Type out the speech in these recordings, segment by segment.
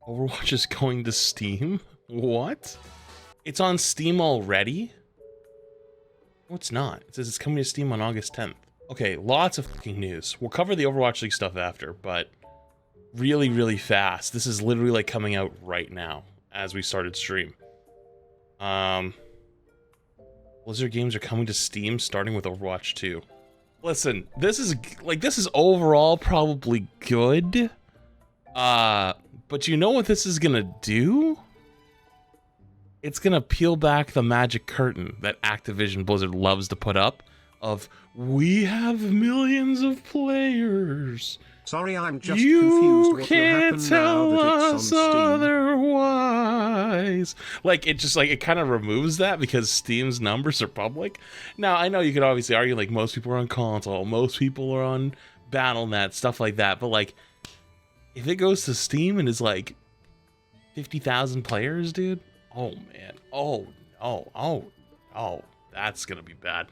Overwatch is going to Steam? What? It's on Steam already? No, it's not. It says it's coming to Steam on August 10th. Okay, lots of fucking news. We'll cover the Overwatch League stuff after, but really, really fast. This is literally like coming out right now as we started stream. Blizzard games are coming to Steam starting with Overwatch 2. Listen, this is overall probably good. But you know what this is gonna do? It's gonna peel back the magic curtain that Activision Blizzard loves to put up of, we have millions of players. Sorry, I'm just confused. What will happen now that it's on Steam? Otherwise. Like, it just, like, it kind of removes that because Steam's numbers are public. Now, I know you could obviously argue, like, most people are on console, most people are on Battle.net, stuff like that, but, like, if it goes to Steam and is, like, 50,000 players, dude, oh, man. Oh, that's gonna be bad.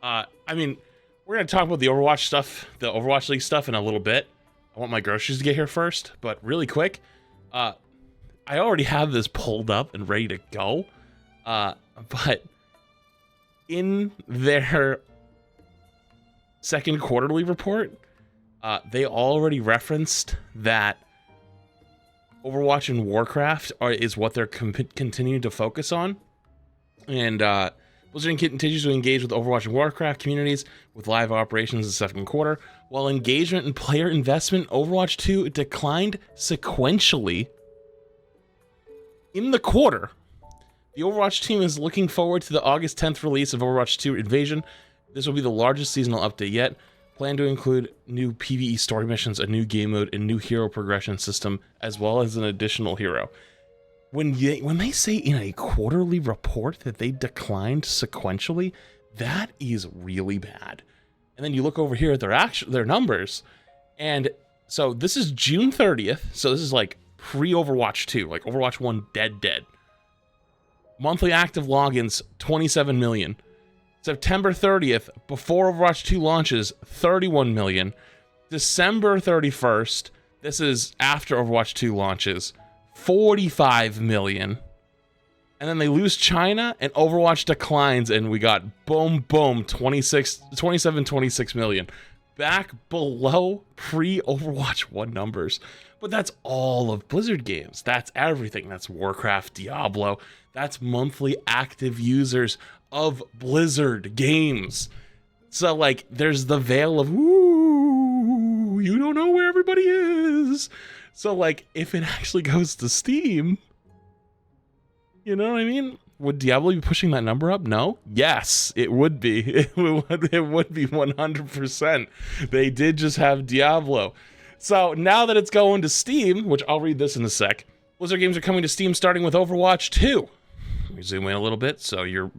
I mean, we're gonna talk about the Overwatch stuff, the Overwatch League stuff in a little bit. I want my groceries to get here first, but really quick, I already have this pulled up and ready to go, but in their second quarterly report, they already referenced that Overwatch and Warcraft is what they're continuing to focus on, and Blizzard continues to engage with Overwatch and Warcraft communities with live operations in the second quarter, while engagement and player investment in Overwatch 2 declined sequentially in the quarter. The Overwatch team is looking forward to the August 10th release of Overwatch 2 Invasion. This will be the largest seasonal update yet, planned to include new PvE story missions, a new game mode, and new hero progression system, as well as an additional hero. When they say in a quarterly report that they declined sequentially, that is really bad. And then you look over here at their numbers, and so this is June 30th, so this is like pre-Overwatch 2, like Overwatch 1 dead. Monthly active logins, 27 million. September 30th, before Overwatch 2 launches, 31 million. December 31st, this is after Overwatch 2 launches, 45 million. And then they lose China and Overwatch declines, and we got boom 26 million. Back below pre-Overwatch 1 numbers. But that's all of Blizzard games. That's everything. That's Warcraft, Diablo. That's monthly active users of Blizzard games. So, like, there's the veil of, ooh, you don't know where everybody is. So, like, if it actually goes to Steam, you know what I mean? Would Diablo be pushing that number up? No? Yes, it would be. It would be 100%. They did just have Diablo. So, now that it's going to Steam, which I'll read this in a sec, Blizzard games are coming to Steam starting with Overwatch 2. Let me zoom in a little bit so your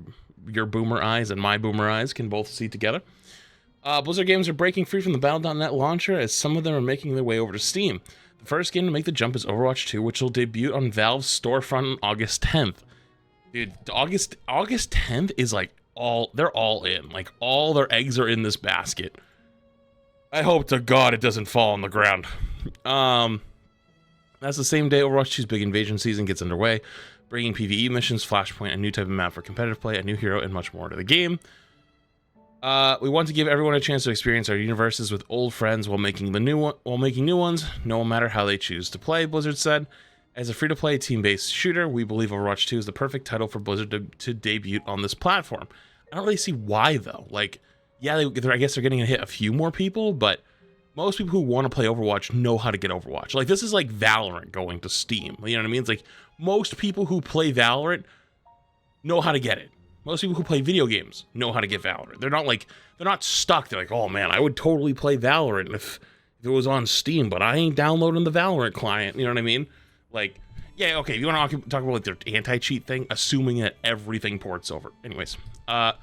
boomer eyes and my boomer eyes can both see together. Blizzard games are breaking free from the Battle.net launcher as some of them are making their way over to Steam. The first game to make the jump is Overwatch 2, which will debut on Valve's storefront on August 10th. Dude, August 10th is like they're all in. Like, all their eggs are in this basket. I hope to God it doesn't fall on the ground. That's the same day Overwatch 2's big invasion season gets underway, bringing PvE missions, Flashpoint, a new type of map for competitive play, a new hero, and much more to the game. We want to give everyone a chance to experience our universes with old friends while making new ones, no matter how they choose to play, Blizzard said. As a free-to-play team-based shooter, we believe Overwatch 2 is the perfect title for Blizzard to debut on this platform. I don't really see why, though. Like, yeah, I guess they're getting to hit a few more people, but most people who want to play Overwatch know how to get Overwatch. Like, this is like Valorant going to Steam. You know what I mean? It's like, most people who play Valorant know how to get it. Most people who play video games know how to get Valorant. They're not stuck. They're like, oh man, I would totally play Valorant if it was on Steam, but I ain't downloading the Valorant client. You know what I mean? Like, yeah, okay, if you want to talk about like their anti-cheat thing, assuming that everything ports over. Anyways, gamers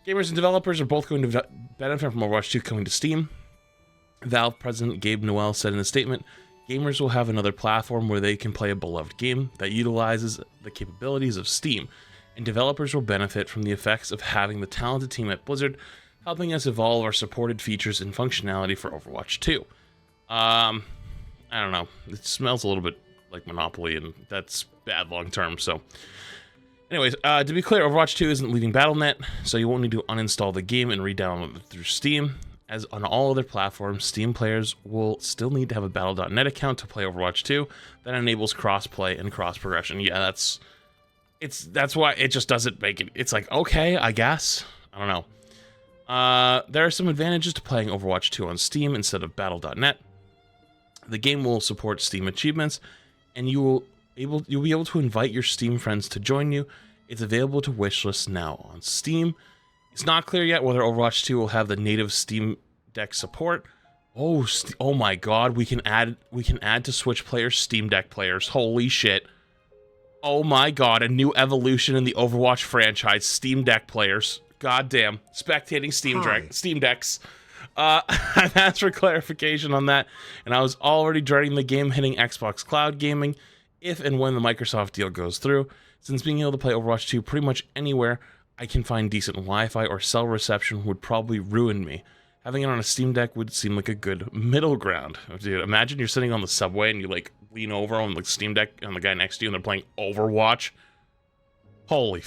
and developers are both going to benefit from Overwatch 2 coming to Steam. Valve President Gabe Newell said in a statement, gamers will have another platform where they can play a beloved game that utilizes the capabilities of Steam, and developers will benefit from the effects of having the talented team at Blizzard helping us evolve our supported features and functionality for Overwatch 2. I don't know. It smells a little bit like Monopoly, and that's bad long term. So anyways, to be clear, Overwatch 2 isn't leaving Battle.net, so you won't need to uninstall the game and re-download it through Steam. As on all other platforms, Steam players will still need to have a Battle.net account to play Overwatch 2. That enables cross-play and cross-progression. Yeah, that's why it just doesn't make it. It's like, okay, I guess. I don't know. There are some advantages to playing Overwatch 2 on Steam instead of Battle.net. The game will support Steam achievements, and you'll be able to invite your Steam friends to join you. It's available to wishlist now on Steam. It's not clear yet whether Overwatch 2 will have the native Steam Deck support. Oh my God, we can add to Switch players Steam Deck players. Holy shit. Oh my God, a new evolution in the Overwatch franchise, Steam Deck players. Goddamn, spectating Steam Decks. I've asked for clarification on that, and I was already dreading the game hitting Xbox Cloud Gaming if and when the Microsoft deal goes through. Since being able to play Overwatch 2 pretty much anywhere I can find decent Wi-Fi or cell reception would probably ruin me. Having it on a Steam Deck would seem like a good middle ground. Dude, imagine you're sitting on the subway and you like lean over on the Steam Deck on the guy next to you and they're playing Overwatch. Holy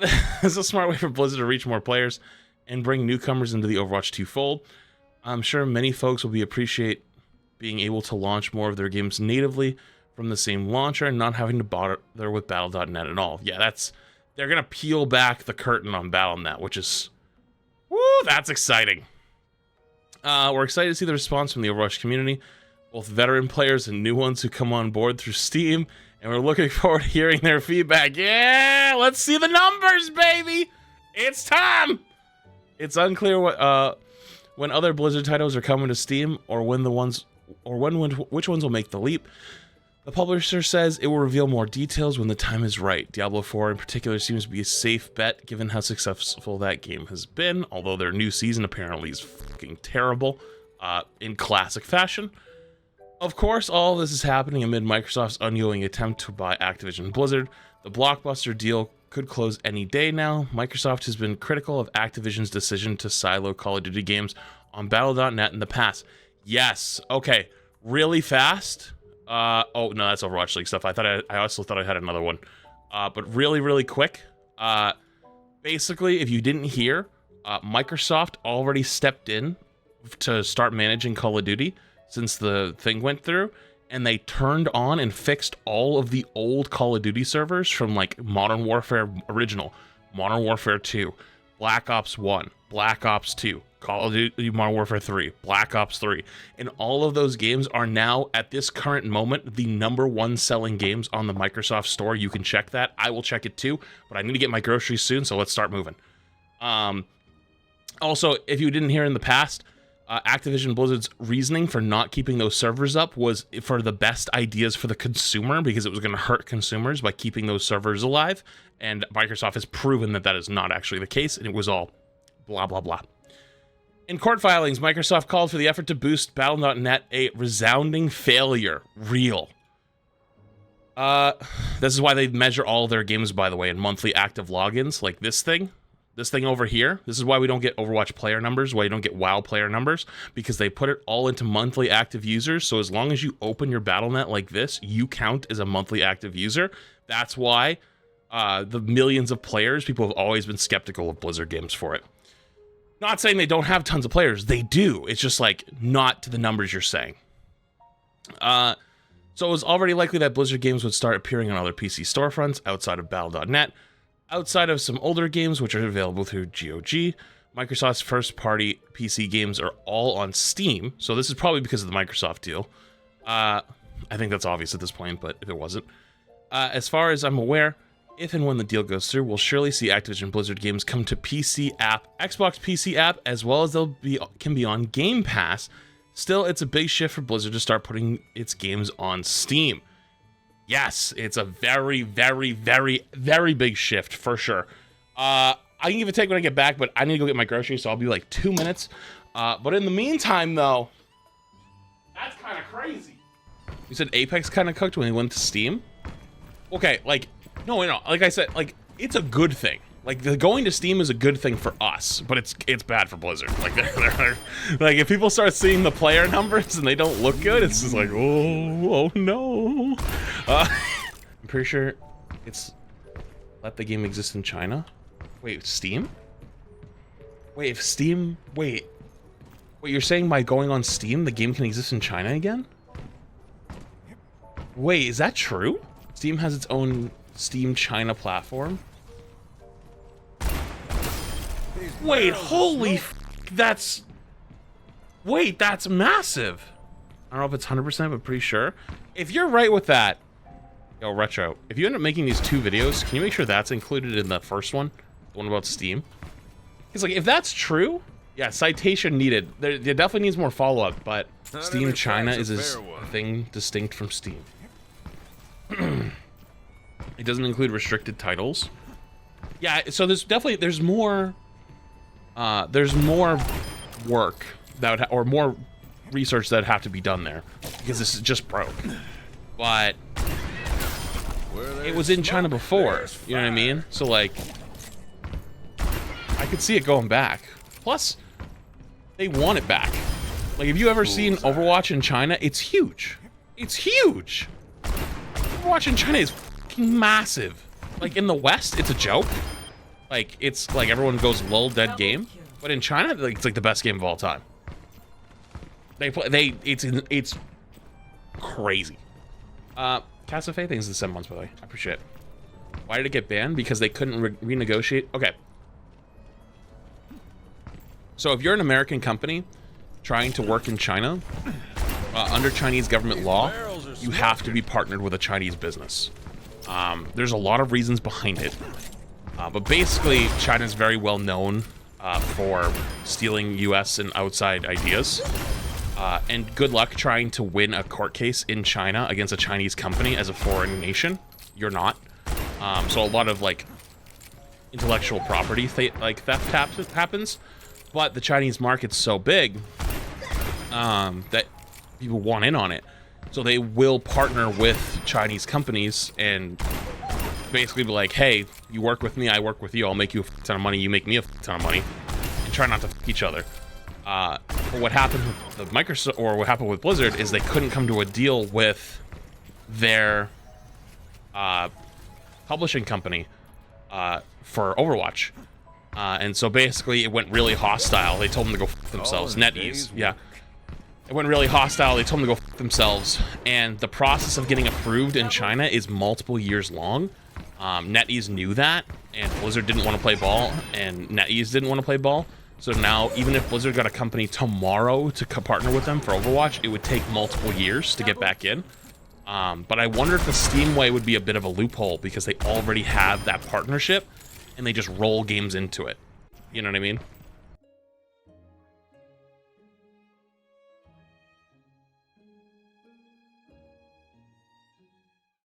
this is a smart way for Blizzard to reach more players and bring newcomers into the Overwatch 2 fold. I'm sure many folks will appreciate being able to launch more of their games natively from the same launcher and not having to bother with Battle.net at all. Yeah, they're gonna peel back the curtain on Battle.net, which is, woo, that's exciting. We're excited to see the response from the Overwatch community, both veteran players and new ones who come on board through Steam, and we're looking forward to hearing their feedback. Yeah, let's see the numbers, baby. It's time. It's unclear when other Blizzard titles are coming to Steam, or which ones will make the leap. The publisher says it will reveal more details when the time is right. Diablo 4 in particular seems to be a safe bet given how successful that game has been, although their new season apparently is fucking terrible in classic fashion. Of course, all of this is happening amid Microsoft's ongoing attempt to buy Activision Blizzard. The blockbuster deal could close any day now. Microsoft has been critical of Activision's decision to silo Call of Duty games on Battle.net in the past. Yes, okay, really fast. Oh no, that's Overwatch League stuff. I also thought I had another one. But really quick. Basically, if you didn't hear, Microsoft already stepped in to start managing Call of Duty since the thing went through, and they turned on and fixed all of the old Call of Duty servers from like Modern Warfare Original, Modern Warfare 2, Black Ops 1, Black Ops 2, Call of Duty Modern Warfare 3, Black Ops 3, and all of those games are now, at this current moment, the #1 selling games on the Microsoft Store. You can check that. I will check it too, but I need to get my groceries soon, so let's start moving. Also, if you didn't hear in the past, Activision Blizzard's reasoning for not keeping those servers up was for the best ideas for the consumer, because it was going to hurt consumers by keeping those servers alive, and Microsoft has proven that that is not actually the case, and it was all blah, blah, blah. In court filings, Microsoft called for the effort to boost Battle.net a resounding failure. Real. This is why they measure all their games, by the way, in monthly active logins, like this thing over here. This is why we don't get Overwatch player numbers, why you don't get WoW player numbers, because they put it all into monthly active users. So as long as you open your Battle.net like this, you count as a monthly active user. That's why the millions of players, people have always been skeptical of Blizzard games for it. Not saying they don't have tons of players. They do. It's just like not to the numbers you're saying. So it was already likely that Blizzard games would start appearing on other PC storefronts outside of Battle.net. Outside of some older games, which are available through GOG, Microsoft's first-party PC games are all on Steam. So this is probably because of the Microsoft deal. I think that's obvious at this point, but if it wasn't. As far as I'm aware, if and when the deal goes through, we'll surely see Activision Blizzard games come to PC app, Xbox PC app, as well as can be on Game Pass. Still, it's a big shift for Blizzard to start putting its games on Steam. Yes, it's a very, very, very, very big shift for sure. I can give a take when I get back, but I need to go get my groceries, so I'll be like 2 minutes. But in the meantime, though, that's kind of crazy. You said Apex kind of cooked when he went to Steam? Okay, like, no, like I said, like, it's a good thing. Like, the going to Steam is a good thing for us, but it's bad for Blizzard. Like, they're like, if people start seeing the player numbers and they don't look good, it's just like, oh no. I'm pretty sure it's let the game exist in China. Wait, Steam? Wait, if Steam, wait, you're saying by going on Steam, the game can exist in China again? Wait, is that true? Steam has its own Steam China platform? Wait, holy f, that's massive. I don't know if it's 100%, but pretty sure. If you're right with that, yo, Retro, if you end up making these 2 videos, can you make sure that's included in the first one? The one about Steam? Because, like, if that's true, yeah, citation needed. There definitely needs more follow-up, but Steam China is a thing distinct from Steam. It doesn't include restricted titles. Yeah, so there's more work that or more research that have to be done there, because this is just broke. But it was in China before, you know what I mean? So, like, I could see it going back. Plus, they want it back. Like, have you ever seen Overwatch in China? It's huge. It's huge. Overwatch in China is fucking massive. Like, in the West, it's a joke. Like, it's like everyone goes lol dead game. But in China, like, it's like the best game of all time. It's crazy. Casafe, thanks for the 7 months, by the way. I appreciate it. Why did it get banned? Because they couldn't renegotiate. Okay. So if you're an American company trying to work in China, under Chinese government law, you have to be partnered with a Chinese business. There's a lot of reasons behind it. But basically, China's very well known for stealing US and outside ideas. And good luck trying to win a court case in China against a Chinese company as a foreign nation. You're not. So a lot of, like, intellectual property theft happens. But the Chinese market's so big that people want in on it. So they will partner with Chinese companies and basically be like, hey, you work with me, I work with you, I'll make you a ton of money, you make me a ton of money, and try not to fuck each other. But what happened with the Microsoft, or what happened with Blizzard, is they couldn't come to a deal with their publishing company for Overwatch. And so basically it went really hostile. They told them to go fuck themselves. NetEase, yeah. It went really hostile. They told them to go fuck themselves. And the process of getting approved in China is multiple years long. NetEase knew that, and Blizzard didn't want to play ball, and NetEase didn't want to play ball. So now, even if Blizzard got a company tomorrow to partner with them for Overwatch, it would take multiple years to get back in. But I wonder if the Steam way would be a bit of a loophole, because they already have that partnership, and they just roll games into it. You know what I mean?